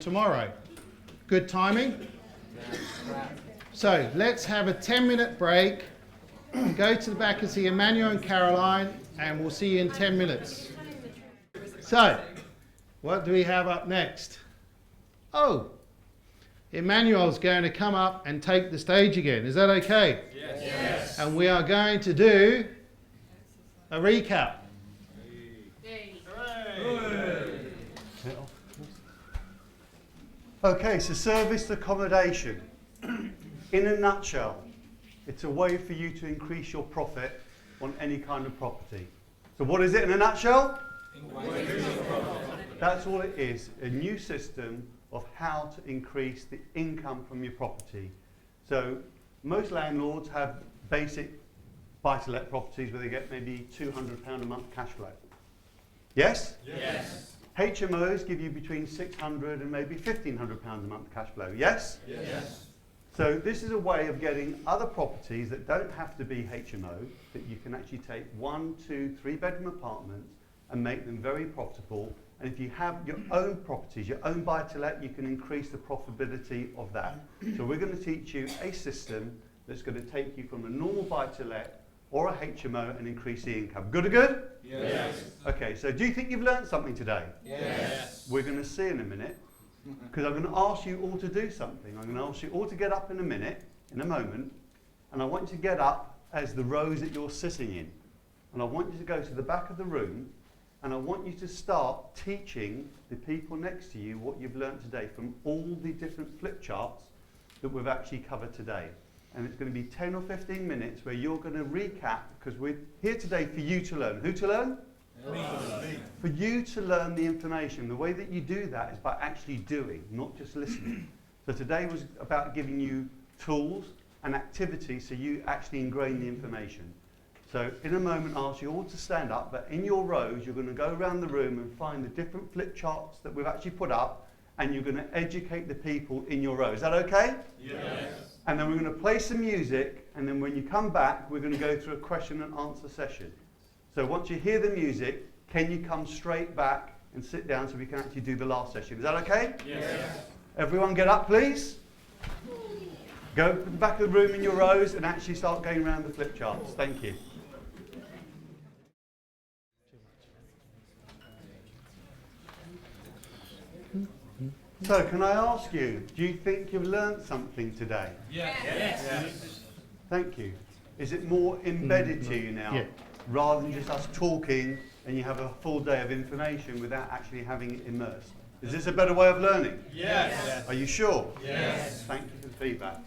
tomorrow. Good timing? So let's have a 10-minute break. Go to the back and see Immanuel and Caroline, and we'll see you in 10 minutes. So, what do we have up next? Oh, Immanuel's going to come up and take the stage again. Is that okay? Yes. And we are going to do a recap. Okay, so serviced accommodation. In a nutshell, it's a way for you to increase your profit on any kind of property. So what is it in a nutshell? That's all it is, a new system of how to increase the income from your property. So most landlords have basic buy-to-let properties where they get maybe £200 a month cash flow. Yes? Yes. HMOs give you between £600 and maybe £1,500 a month cash flow. Yes? Yes. So this is a way of getting other properties that don't have to be HMO, that you can actually take 1, 2, 3 bedroom apartments and make them very profitable. And if you have your own properties, your own buy-to-let, you can increase the profitability of that. So we're going to teach you a system that's going to take you from a normal buy-to-let or a HMO and increase the income. Good or good? Yes. Okay, so do you think you've learned something today? Yes. We're going to see in a minute, because I'm going to ask you all to do something. I'm going to ask you all to get up in a moment, and I want you to get up as the rows that you're sitting in. And I want you to go to the back of the room, and I want you to start teaching the people next to you what you've learned today from all the different flip charts that we've actually covered today. And it's going to be 10 or 15 minutes where you're going to recap, because we're here today for you to learn. Who to learn? Me. For you to learn the information. The way that you do that is by actually doing, not just listening. So today was about giving you tools and activities so you actually ingrain the information. So in a moment I'll ask you all to stand up, but in your rows you're going to go around the room and find the different flip charts that we've actually put up, and you're going to educate the people in your row. Is that okay? Yes. And then we're going to play some music, and then when you come back we're going to go through a question and answer session. So once you hear the music, can you come straight back and sit down so we can actually do the last session? Is that okay? Yes. Everyone get up, please. Go to the back of the room in your rows and actually start going around the flip charts. Thank you. So can I ask you, do you think you've learned something today? Yes. Thank you. Is it more embedded to you now? Yeah. Rather than just us talking and you have a full day of information without actually having it immersed? Is this a better way of learning? Yes. Are you sure? Yes. Thank you for the feedback.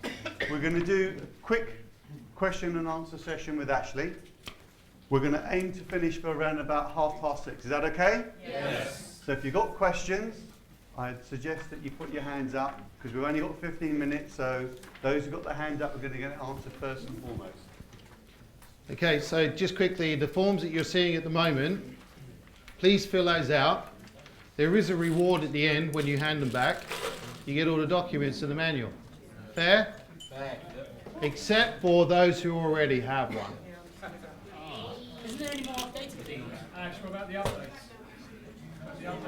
We're going to do a quick question and answer session with Ashley. We're going to aim to finish for around about 6:30. Is that okay? Yes. So if you've got questions, I'd suggest that you put your hands up, because we've only got 15 minutes, so those who've got their hands up are going to get it answered first and foremost. Okay, so just quickly, the forms that you're seeing at the moment, please fill those out. There is a reward at the end when you hand them back. You get all the documents in the manual. Fair? Fair. Except for those who already have one. Isn't there any more updates for these? Actually, about the updates?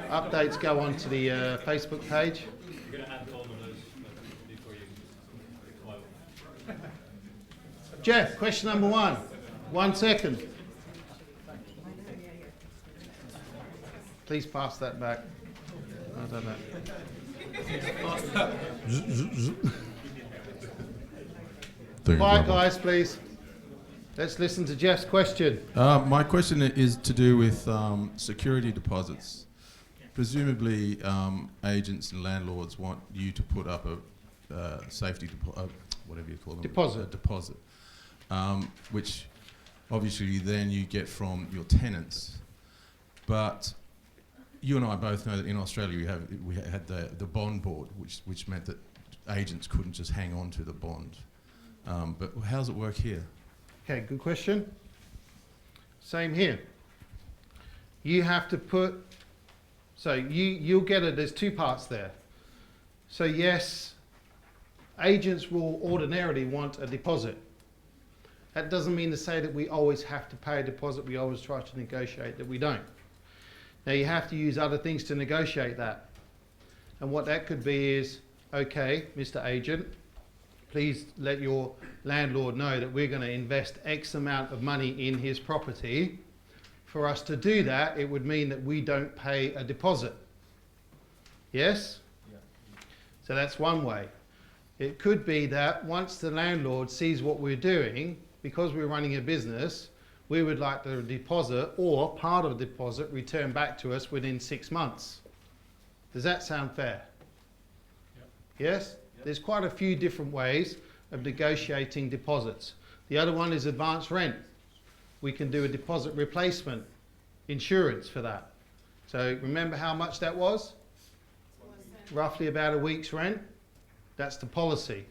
Updates go on to the Facebook page. You're going to add all of those before you file. Jeff, question number 1. 1 second. Please pass that back. I don't know. Quiet, guys, please. Let's listen to Jeff's question. My question is to do with security deposits. Presumably, agents and landlords want you to put up a safety whatever you call them, Deposit. a deposit, which obviously then you get from your tenants. But you and I both know that in Australia we had the bond board, which meant that agents couldn't just hang on to the bond. But how does it work here? Okay, good question. Same here. You have to put, so you'll get it, there's 2 parts there. So yes, agents will ordinarily want a deposit. That doesn't mean to say that we always have to pay a deposit, we always try to negotiate that we don't. Now you have to use other things to negotiate that. And what that could be is, okay, Mr. Agent, please let your landlord know that we're going to invest X amount of money in his property. For us to do that, it would mean that we don't pay a deposit. Yes? Yeah. So that's one way. It could be that once the landlord sees what we're doing, because we're running a business, we would like the deposit or part of the deposit returned back to us within 6 months. Does that sound fair? Yep. Yes? Yep. There's quite a few different ways of negotiating deposits. The other one is advance rent. We can do a deposit replacement insurance for that. So remember how much that was? Roughly about a week's rent. That's the policy.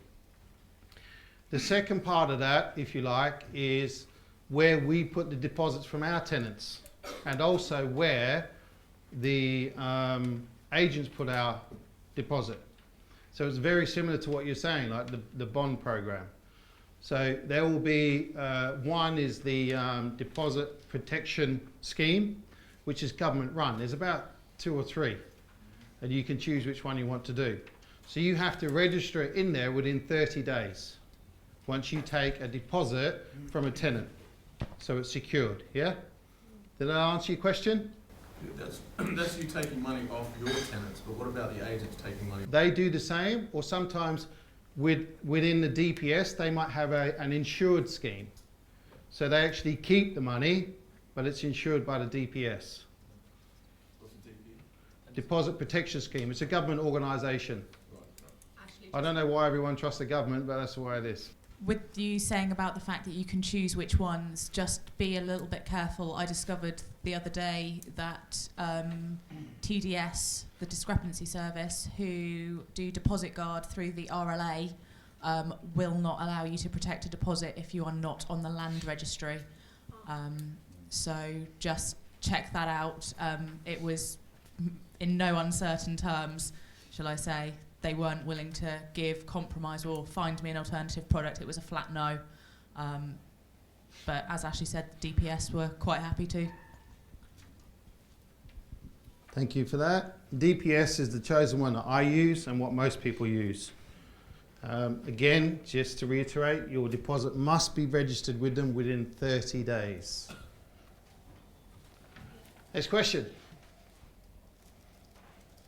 The second part of that, if you like, is where we put the deposits from our tenants, and also where the agents put our deposit. So it's very similar to what you're saying, like the bond program. So there will be, one is the deposit protection scheme, which is government run. There's about 2 or 3, and you can choose which one you want to do. So you have to register it in there within 30 days, once you take a deposit from a tenant. So it's secured, yeah? Did I answer your question? That's you taking money off your tenants, but what about the agents taking money? They do the same, or sometimes within the DPS, they might have an insured scheme. So they actually keep the money, but it's insured by the DPS. What's the DP? Deposit Protection Scheme. It's a government organisation. Actually, I don't know why everyone trusts the government, but that's the way it is. with you saying about the fact that you can choose which ones, just be a little bit careful. I discovered the other day that TDS, the discrepancy service, who do deposit guard through the RLA, will not allow you to protect a deposit if you are not on the land registry. So just check that out. It was in no uncertain terms, shall I say. They weren't willing to give compromise or find me an alternative product. It was a flat no. But as Ashley said, the DPS were quite happy to. Thank you for that. DPS is the chosen one that I use and what most people use. Again, just to reiterate, your deposit must be registered with them within 30 days. Next question.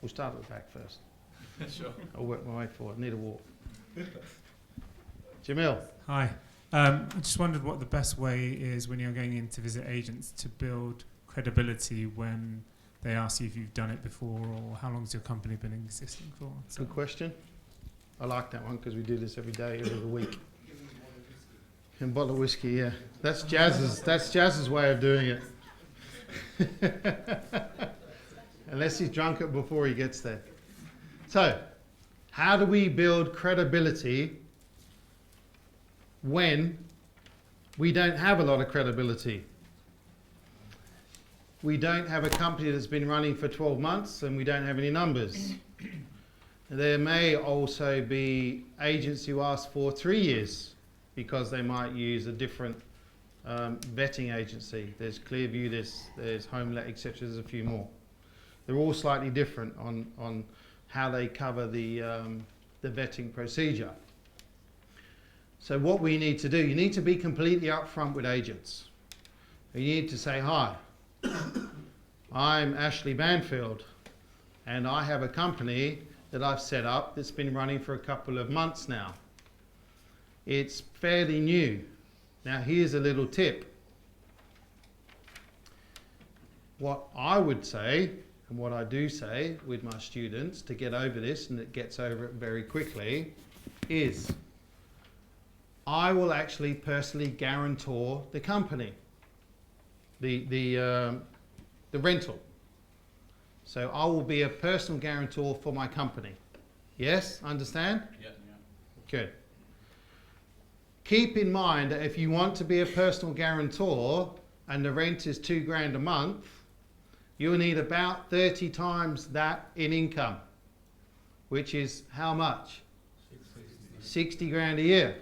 We'll start at the back first. Sure. I'll work my way forward. I need a walk. Jamil. Hi. I just wondered what the best way is when you're going in to visit agents to build credibility when they ask you if you've done it before or how long has your company been existing for. So Good question. I like that one because we do this every day, every week. And bottle of whiskey, yeah. That's Jazz's way of doing it. Unless he's drunk it before he gets there. So, how do we build credibility when we don't have a lot of credibility? We don't have a company that's been running for 12 months and we don't have any numbers. There may also be agents who ask for 3 years because they might use a different vetting agency. There's Clearview, there's HomeLet, etc. There's a few more. They're all slightly different on how they cover the vetting procedure. So what we need to do, you need to be completely upfront with agents. You need to say, hi, I'm Ashley Banfield and I have a company that I've set up that's been running for a couple of months now. It's fairly new. Now here's a little tip. What I would say, and what I do say with my students to get over this, and it gets over it very quickly, is I will actually personally guarantor the company, the rental. So I will be a personal guarantor for my company. Yes, understand? Yeah. Good. Keep in mind that if you want to be a personal guarantor and the rent is $2,000 a month, you'll need about 30 times that in income, which is how much? 60 grand a year.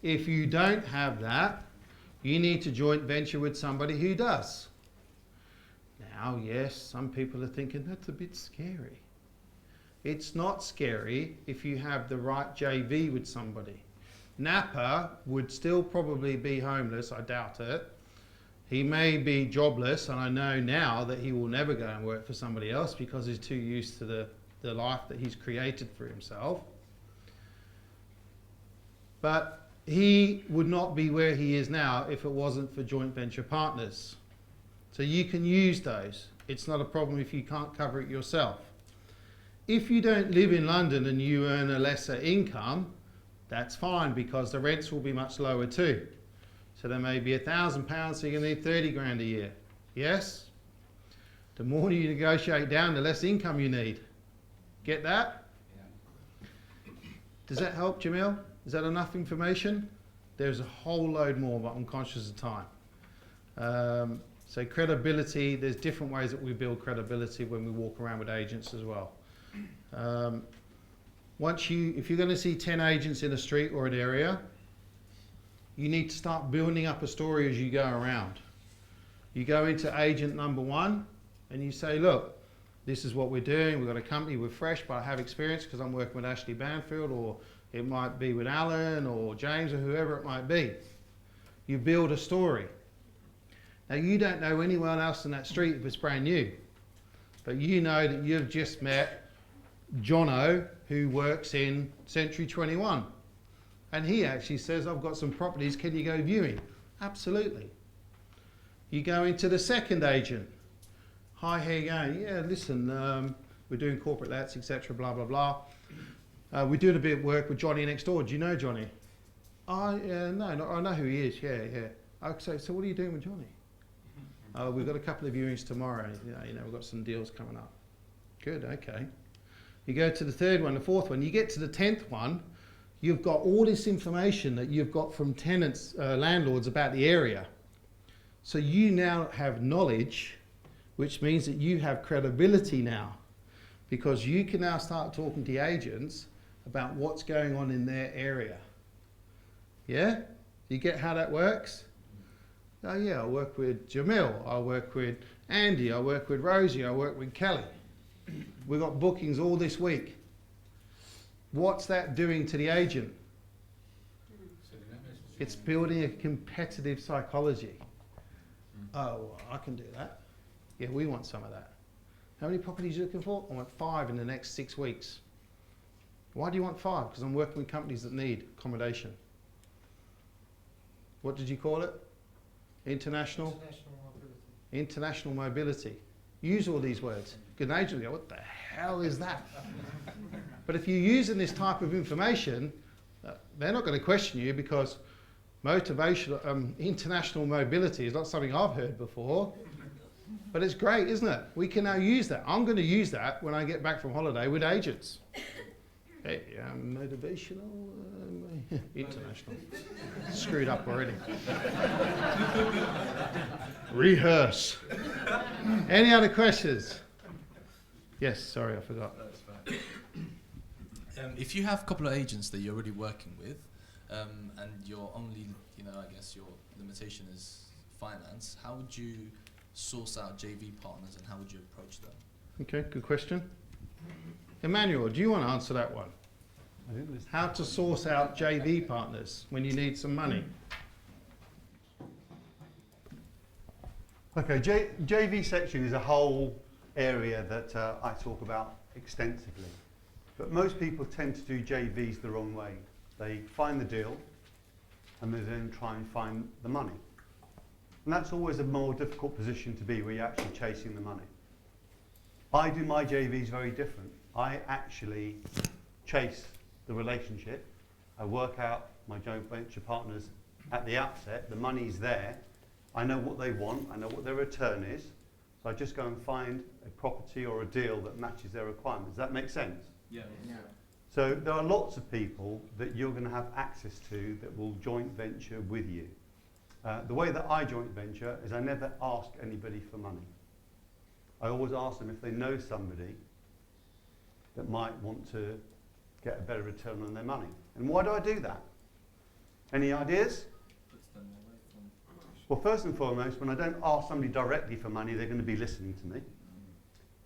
If you don't have that, you need to joint venture with somebody who does. Now, yes, some people are thinking that's a bit scary. It's not scary if you have the right JV with somebody. Napa would still probably be homeless, I doubt it. He may be jobless, and I know now that he will never go and work for somebody else because he's too used to the life that he's created for himself. But he would not be where he is now if it wasn't for joint venture partners. So you can use those. It's not a problem if you can't cover it yourself. If you don't live in London and you earn a lesser income, that's fine because the rents will be much lower too. So there may be £1,000, so you're going to need 30 grand a year. Yes? The more you negotiate down, the less income you need. Get that? Yeah. Does that help, Jamil? Is that enough information? There's a whole load more, but I'm conscious of time. So credibility, there's different ways that we build credibility when we walk around with agents as well. If you're going to see 10 agents in a street or an area, you need to start building up a story as you go around. You go into agent number 1 and you say, look, this is what we're doing. We've got a company, we're fresh, but I have experience because I'm working with Ashley Banfield, or it might be with Alan or James or whoever it might be. You build a story. Now you don't know anyone else in that street if it's brand new, but you know that you've just met Jono, who works in Century 21. And he actually says, I've got some properties, can you go viewing? Absolutely. You go into the second agent. Hi, how you going? Yeah, listen, we're doing corporate lets, etc., blah, blah, blah. We're doing a bit of work with Johnny next door. Do you know Johnny? No, I know who he is, yeah. Okay, so what are you doing with Johnny? We've got a couple of viewings tomorrow. You know, we've got some deals coming up. Good, okay. You go to the third one, the fourth one. You get to the 10th one, you've got all this information that you've got from tenants, landlords about the area. So you now have knowledge, which means that you have credibility now, because you can now start talking to the agents about what's going on in their area. Yeah? You get how that works? Oh yeah, I work with Jamil, I work with Andy, I work with Rosie, I work with Kelly. We've got bookings all this week. What's that doing to the agent? It's building a competitive psychology. Oh, I can do that. Yeah, we want some of that. How many properties are you looking for? I want 5 in the next 6 weeks. Why do you want 5? Because I'm working with companies that need accommodation. What did you call it? International mobility. International mobility. Use all these words. Good agent will go, what the hell is that? But if you're using this type of information, they're not going to question you, because international mobility is not something I've heard before. But it's great, isn't it? We can now use that. I'm going to use that when I get back from holiday with agents. Hey, motivational, international. Screwed up already. Rehearse. Any other questions? Yes, sorry, I forgot. If you have a couple of agents that you're already working with, and your only, I guess your limitation is finance, how would you source out JV partners, and how would you approach them? Okay, good question. Immanuel, do you want to answer that one? How to source out JV partners when you need some money? Okay, JV section is a whole area that I talk about extensively. But most people tend to do JVs the wrong way. They find the deal and they then try and find the money. And that's always a more difficult position to be, where you're actually chasing the money. I do my JVs very different. I actually chase the relationship. I work out my joint venture partners at the outset. The money's there. I know what they want. I know what their return is. So I just go and find a property or a deal that matches their requirements. Does that make sense? Yeah. So there are lots of people that you're going to have access to that will joint venture with you. The way that I joint venture is I never ask anybody for money. I always ask them if they know somebody that might want to get a better return on their money. And why do I do that? Any ideas? Well, first and foremost, when I don't ask somebody directly for money, they're going to be listening to me.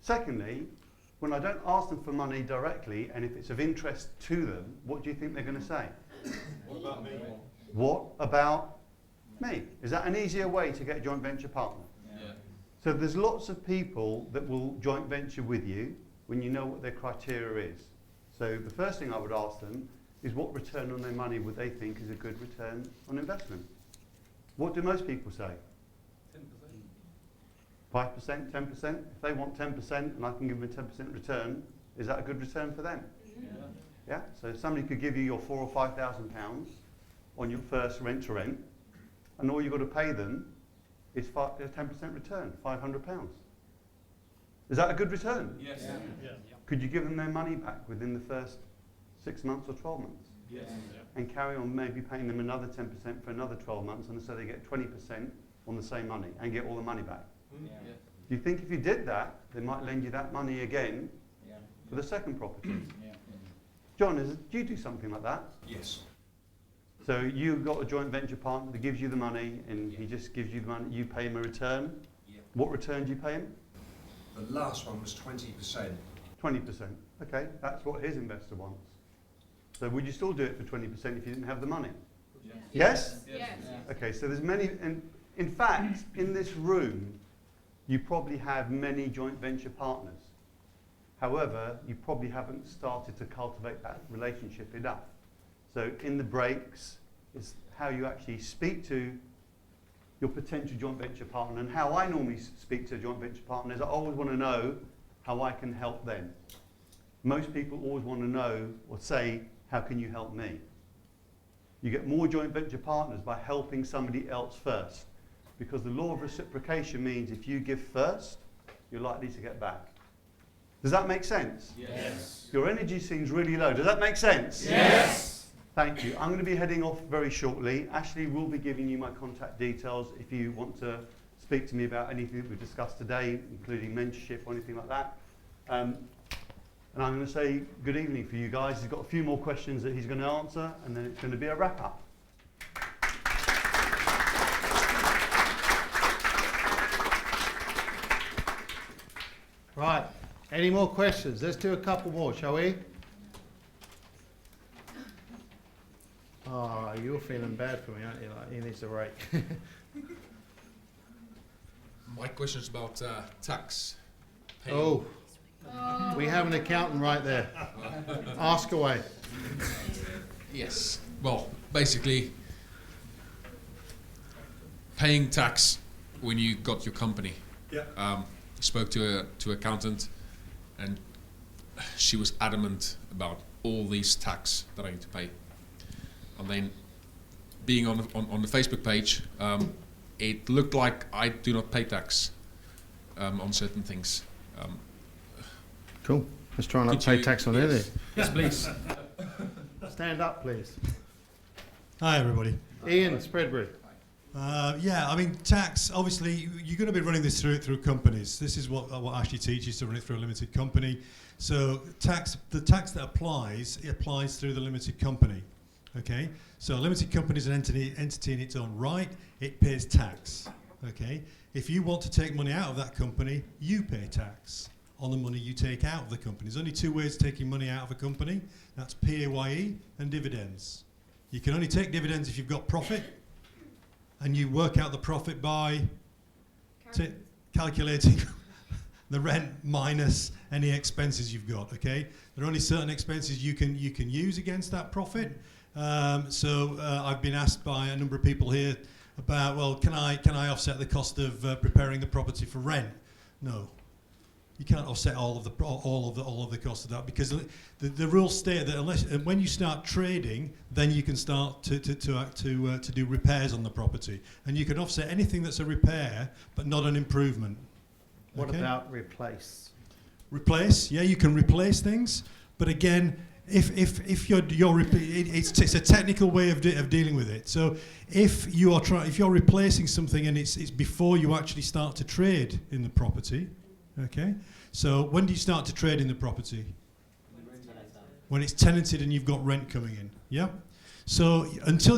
Secondly, when I don't ask them for money directly, and if it's of interest to them, what do you think they're going to say? What about me? What about me? Is that an easier way to get a joint venture partner? Yeah. So there's lots of people that will joint venture with you when you know what their criteria is. So the first thing I would ask them is what return on their money would they think is a good return on investment? What do most people say? 5%, 10%? If they want 10% and I can give them a 10% return, is that a good return for them? Yeah? So if somebody could give you your £4,000 or £5,000 on your first rent to rent, and all you've got to pay them is a 10% return, £500. Is that a good return? Yes. Yeah. Could you give them their money back within the first 6 months or 12 months? Yes. And carry on maybe paying them another 10% for another 12 months, and so they get 20% on the same money and get all the money back. Yeah. Do you think if you did that, they might lend you that money again for the second property? John, do you do something like that? Yes. So you've got a joint venture partner that gives you the money, and he just gives you the money, you pay him a return? Yeah. What return do you pay him? The last one was 20%. 20%. Okay, that's what his investor wants. So would you still do it for 20% if you didn't have the money? Yes? Yes. Okay, so there's many, and in fact, in this room, you probably have many joint venture partners. However, you probably haven't started to cultivate that relationship enough. So in the breaks is how you actually speak to your potential joint venture partner, and how I normally speak to a joint venture partner is I always want to know how I can help them. Most people always want to know or say, how can you help me? You get more joint venture partners by helping somebody else first, because the law of reciprocation means if you give first, you're likely to get back. Does that make sense? Yes. Your energy seems really low. Does that make sense? Yes. Thank you. I'm going to be heading off very shortly. Ashley will be giving you my contact details if you want to speak to me about anything that we've discussed today, including mentorship or anything like that. And I'm going to say good evening for you guys. He's got a few more questions that he's going to answer, and then it's going to be a wrap-up. Right. Any more questions? Let's do a couple more, shall we? Oh, you're feeling bad for me, aren't you? Like, he needs a break. My question is about tax. Oh, we have an accountant right there. Ask away. Yes. Well, basically, paying tax when you got your company. Yeah. Spoke to an accountant, and she was adamant about all these tax that I need to pay. And then, being on the Facebook page, it looked like I do not pay tax on certain things. Cool. Let's try not to pay tax on anything. Yes, please. Stand up, please. Hi, everybody. Ian Spreadbury. Yeah, I mean, tax, obviously, you're going to be running this through companies. This is what Ashley teaches, to run it through a limited company. So the tax that applies, it applies through the limited company. Okay? So a limited company is an entity in its own right. It pays tax. Okay? If you want to take money out of that company, you pay tax on the money you take out of the company. There's only two ways of taking money out of a company. That's PAYE and dividends. You can only take dividends if you've got profit, and you work out the profit by calculating the rent minus any expenses you've got. Okay, there are only certain expenses you can use against that profit. So I've been asked by a number of people here about, well, can I offset the cost of preparing the property for rent? No. You can't offset all of the cost of that, because the rules state that when you start trading, then you can start to do repairs on the property, and you can offset anything that's a repair but not an improvement. What about replace? Replace, yeah, you can replace things, but again, if it's a technical way of dealing with it. So if you're replacing something and it's before you actually start to trade in the property. Okay, so when do you start to trade in the property? When it's tenanted and you've got rent coming in. Yeah. So until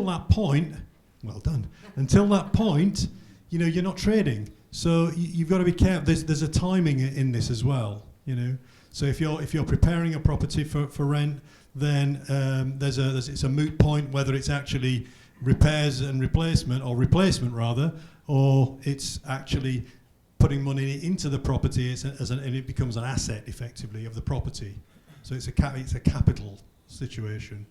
that point, well done. Until that point, you're not trading. So you've got to be careful. There's a timing in this as well. You know, so if you're preparing a property for rent, then it's a moot point whether it's actually repairs and replacement, or replacement rather, or it's actually putting money into the property and it becomes an asset effectively of the property. So it's a capital situation.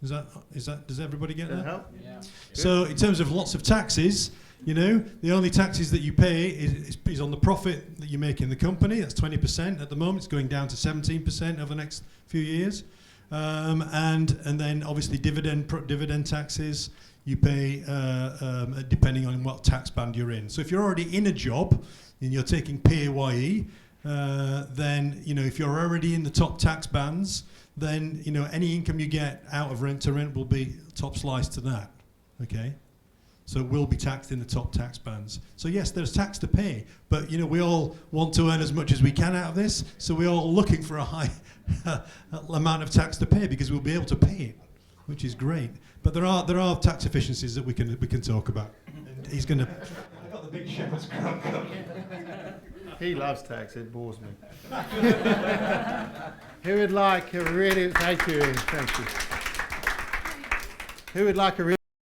Does everybody get that? Help? Yeah. So in terms of lots of taxes, you know, the only taxes that you pay is on the profit that you make in the company. That's 20% at the moment. It's going down to 17% over the next few years. And then obviously dividend taxes you pay depending on what tax band you're in. So if you're already in a job and you're taking PAYE, then, you know, if you're already in the top tax bands, then, you know, any income you get out of rent to rent will be top slice to that. Okay? So it will be taxed in the top tax bands. So yes, there's tax to pay, but, you know, we all want to earn as much as we can out of this, so we're all looking for a high amount of tax to pay because we'll be able to pay it, which is great. But there are tax efficiencies that we can talk about. And he's going to. I got the big shepherd's crown. He loves tax. It bores me. Who would like a really? Thank you, Ian. Thank you. Who would like a really